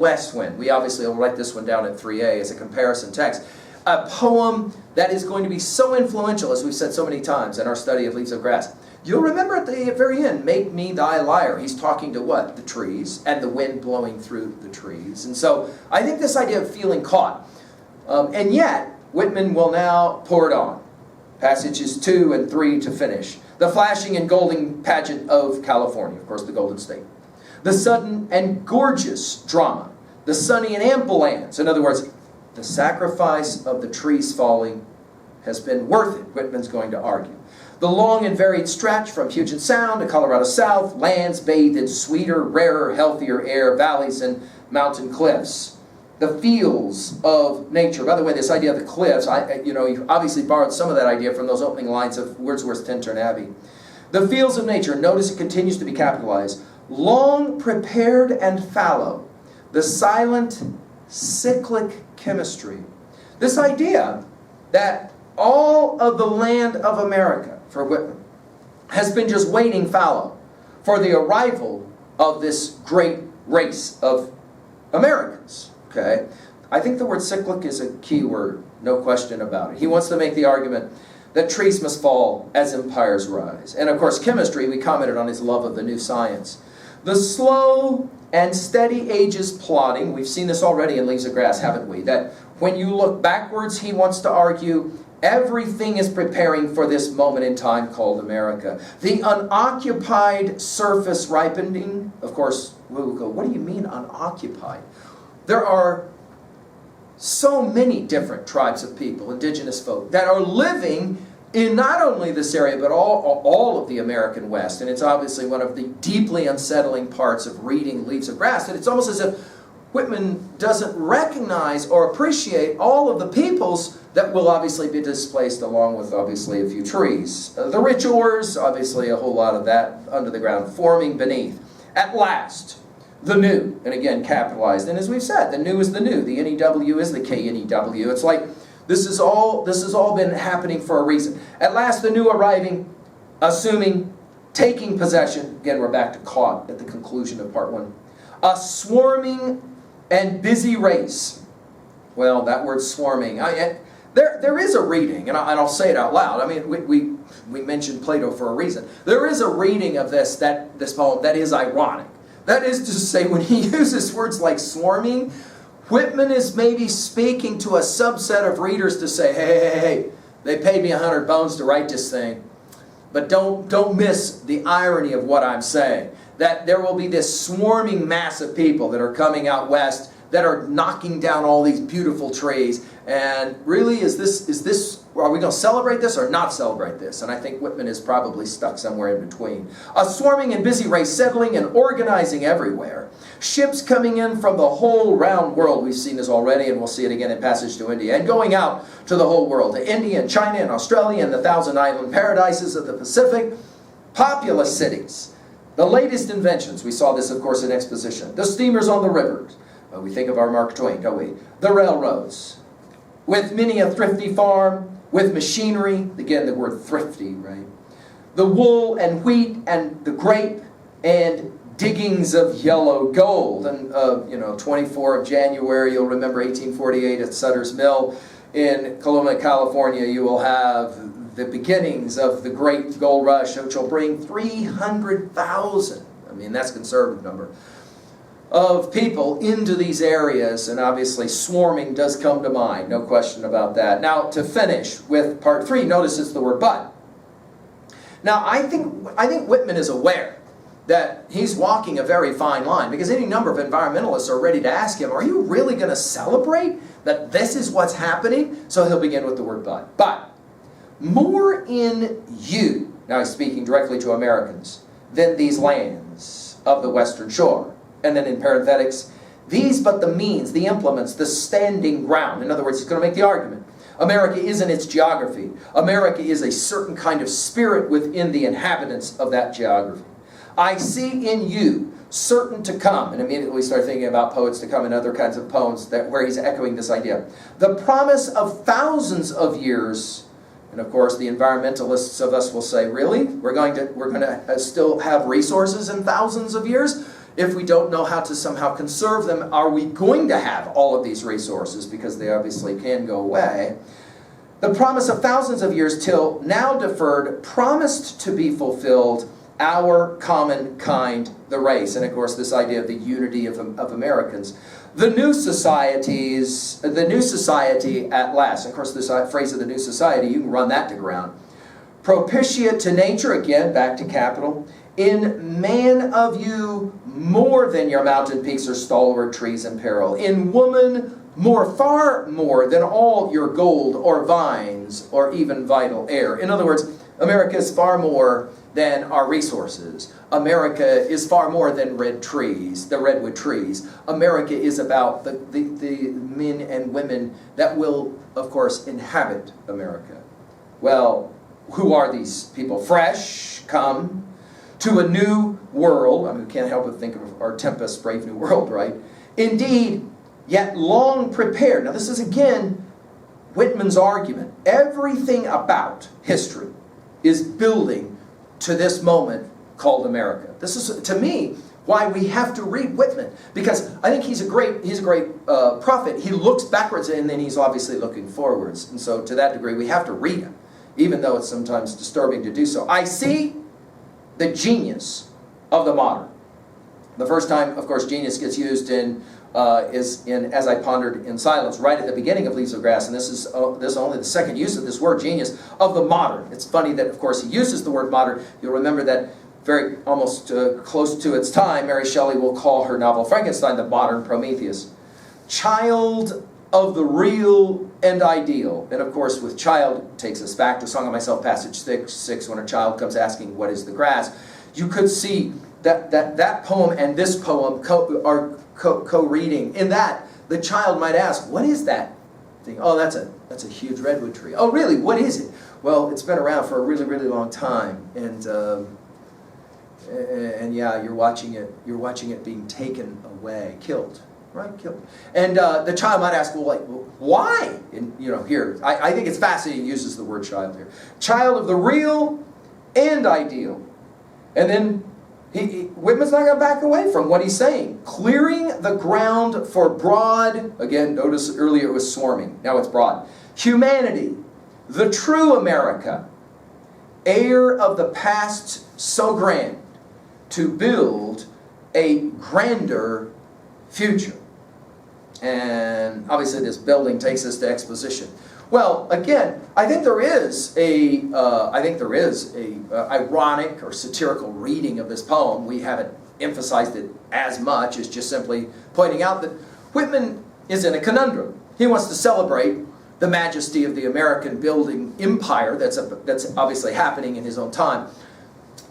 West Wind. We obviously will write this one down at 3A as a comparison text. A poem that is going to be so influential, as we've said so many times in our study of Leaves of Grass. You'll remember at the very end, make me thy lyre. He's talking to what? The trees, and the wind blowing through the trees. And so I think this idea of feeling caught. And yet, Whitman will now pour it on. Passages 2 and 3 to finish. The flashing and golden pageant of California, of course the Golden State. The sudden and gorgeous drama. The sunny and ample lands. In other words, the sacrifice of the trees falling has been worth it, Whitman's going to argue. The long and varied stretch from Puget Sound to Colorado South, lands bathed in sweeter, rarer, healthier air, valleys and mountain cliffs. The feels of nature. By the way, this idea of the cliffs, you obviously borrowed some of that idea from those opening lines of Wordsworth's Tintern Abbey. The feels of nature, notice it continues to be capitalized. Long prepared and fallow, the silent, cyclic chemistry. This idea that all of the land of America, for Whitman, has been just waiting fallow for the arrival of this great race of Americans. Okay? I think the word cyclic is a key word, no question about it. He wants to make the argument that trees must fall as empires rise. And of course, chemistry, we commented on his love of the new science. The slow and steady ages plodding, we've seen this already in Leaves of Grass, haven't we? That when you look backwards, he wants to argue everything is preparing for this moment in time called America. The unoccupied surface ripening, of course, we will go, what do you mean unoccupied? There are so many different tribes of people, indigenous folk, that are living in not only this area, but all of the American West. And it's obviously one of the deeply unsettling parts of reading Leaves of Grass, that it's almost as if Whitman doesn't recognize or appreciate all of the peoples that will obviously be displaced, along with obviously a few trees. The rich ores, obviously a whole lot of that under the ground, forming beneath. At last, the new, and again capitalized. And as we've said, the new is the new. The NEW is the KNEW. It's like this has all been happening for a reason. At last, the new arriving, assuming, taking possession. Again, we're back to caught at the conclusion of part 1. A swarming and busy race. Well, that word swarming. There is a reading, and I'll say it out loud. I mean, we mentioned Plato for a reason. There is a reading of this poem that is ironic. That is to say, when he uses words like swarming, Whitman is maybe speaking to a subset of readers to say, hey, they paid me 100 bones to write this thing. But don't miss the irony of what I'm saying. That there will be this swarming mass of people that are coming out west that are knocking down all these beautiful trees. And really, are we going to celebrate this or not celebrate this? And I think Whitman is probably stuck somewhere in between. A swarming and busy race settling and organizing everywhere. Ships coming in from the whole round world. We've seen this already, and we'll see it again in Passage to India. And going out to the whole world, to India and China and Australia and the Thousand Island Paradises of the Pacific. Populous cities. The latest inventions. We saw this, of course, in exposition. The steamers on the rivers. We think of our Mark Twain, don't we? The railroads. With many a thrifty farm, with machinery. Again, the word thrifty, right? The wool and wheat and the grape and diggings of yellow gold. And 24 of January, you'll remember 1848 at Sutter's Mill in Coloma, California, you will have the beginnings of the great gold rush, which will bring 300,000, I mean, that's a conservative number, of people into these areas, and obviously swarming does come to mind, no question about that. Now, to finish with part 3, notice it's the word but. Now, I think Whitman is aware that he's walking a very fine line, because any number of environmentalists are ready to ask him, are you really going to celebrate that this is what's happening? So he'll begin with the word but. But, more in you, now he's speaking directly to Americans, than these lands of the western shore. And then in parenthetics, these but the means, the implements, the standing ground. In other words, he's going to make the argument. America isn't its geography. America is a certain kind of spirit within the inhabitants of that geography. I see in you, certain to come, and immediately we start thinking about poets to come and other kinds of poems where he's echoing this idea. The promise of thousands of years. And of course, the environmentalists of us will say, really? We're going to still have resources in thousands of years? if we don't know how to somehow conserve them, are we going to have all of these resources? Because they obviously can go away. The promise of thousands of years till now deferred, promised to be fulfilled, our common kind, the race. And of course, this idea of the unity of Americans. The new society at last. Of course, this phrase of the new society, you can run that to ground. Propitiate to nature, again, back to capital. In man of you, more than your mountain peaks or stalwart trees in peril. In woman, more, far more than all your gold or vines or even vital air. In other words, America is far more than our resources. America is far more than red trees, the redwood trees. America is about the men and women that will, of course, inhabit America. Well, who are these people? Fresh, come to a new world. I mean, we can't help but think of our Tempest, Brave New World, right? Indeed, yet long prepared. Now this is again Whitman's argument. Everything about history is building to this moment called America. This is, to me, why we have to read Whitman, because I think he's a great prophet. He looks backwards and then he's obviously looking forwards, and so to that degree we have to read him, even though it's sometimes disturbing to do so. I see the genius of the modern. The first time, of course, genius gets used is in As I Pondered in Silence, right at the beginning of Leaves of Grass, and this is only the second use of this word, genius, of the modern. It's funny that, of course, he uses the word modern. You'll remember that very almost close to its time, Mary Shelley will call her novel Frankenstein the modern Prometheus. Child of the real and ideal. And of course, with child, takes us back to Song of Myself, passage 6, when a child comes asking, what is the grass? You could see that poem and this poem are co-reading. In that, the child might ask, what is that thing? Oh, that's a huge redwood tree. Oh, really? What is it? Well, it's been around for a really, really long time, and yeah, you're watching it being taken away, killed, right? Killed. And the child might ask, well, why? And here, I think it's fascinating. He uses the word child here. Child of the real and ideal, and then. Whitman's not going to back away from what he's saying. Clearing the ground for broad, again, notice earlier it was swarming, now it's broad. Humanity, the true America, heir of the past so grand, to build a grander future. And obviously this building takes us to exposition. Well, again, I think there is a ironic or satirical reading of this poem. We haven't emphasized it as much as just simply pointing out that Whitman is in a conundrum. He wants to celebrate the majesty of the American building empire that's obviously happening in his own time.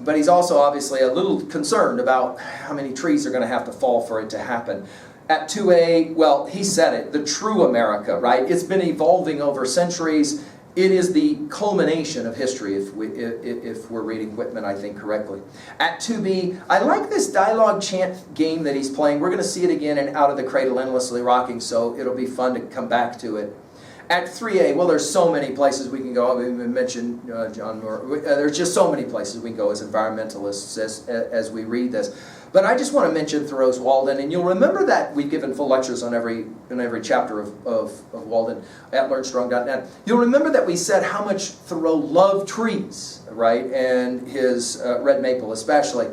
But he's also obviously a little concerned about how many trees are going to have to fall for it to happen. At 2a, well, he said it, the true America, right? It's been evolving over centuries. It is the culmination of history, if we're reading Whitman, I think, correctly. At 2b, I like this dialogue chant game that he's playing. We're going to see it again in Out of the Cradle, Endlessly Rocking, so it'll be fun to come back to it. At 3a, well, there's so many places we can go. We mentioned John Moore. There's just so many places we can go as environmentalists as we read this. But I just want to mention Thoreau's Walden, and you'll remember that we've given full lectures on every chapter of Walden at learnstrong.net. You'll remember that we said how much Thoreau loved trees, right, and his red maple especially.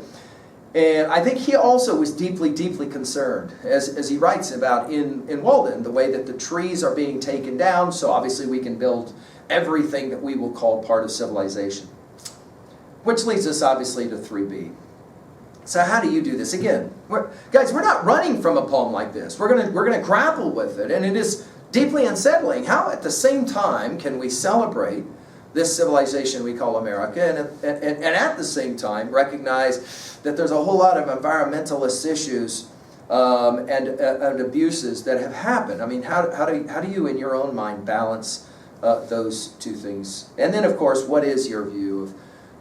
And I think he also was deeply, deeply concerned, as he writes about in Walden, the way that the trees are being taken down, so obviously we can build everything that we will call part of civilization. Which leads us obviously to 3b. So how do you do this? Again, guys, we're not running from a poem like this. We're gonna grapple with it, and it is deeply unsettling. How at the same time can we celebrate this civilization we call America, and at the same time recognize that there's a whole lot of environmentalist issues and abuses that have happened? I mean, how do you in your own mind balance those two things? And then, of course, what is your view of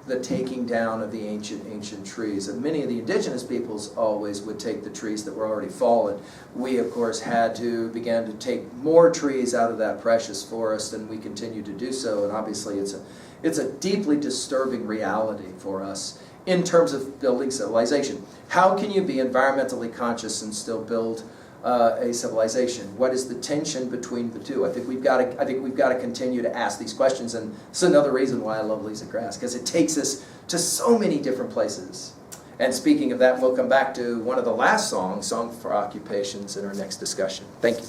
the taking down of the ancient trees? And many of the indigenous peoples always would take the trees that were already fallen. We, of course, began to take more trees out of that precious forest, and we continue to do so. And obviously, it's a deeply disturbing reality for us in terms of building civilization. How can you be environmentally conscious and still build a civilization? What is the tension between the two? I think we've got to continue to ask these questions, and it's another reason why I love Leaves of Grass, because it takes us to so many different places. And speaking of that, we'll come back to one of the last songs, Song for Occupations, in our next discussion. Thank you.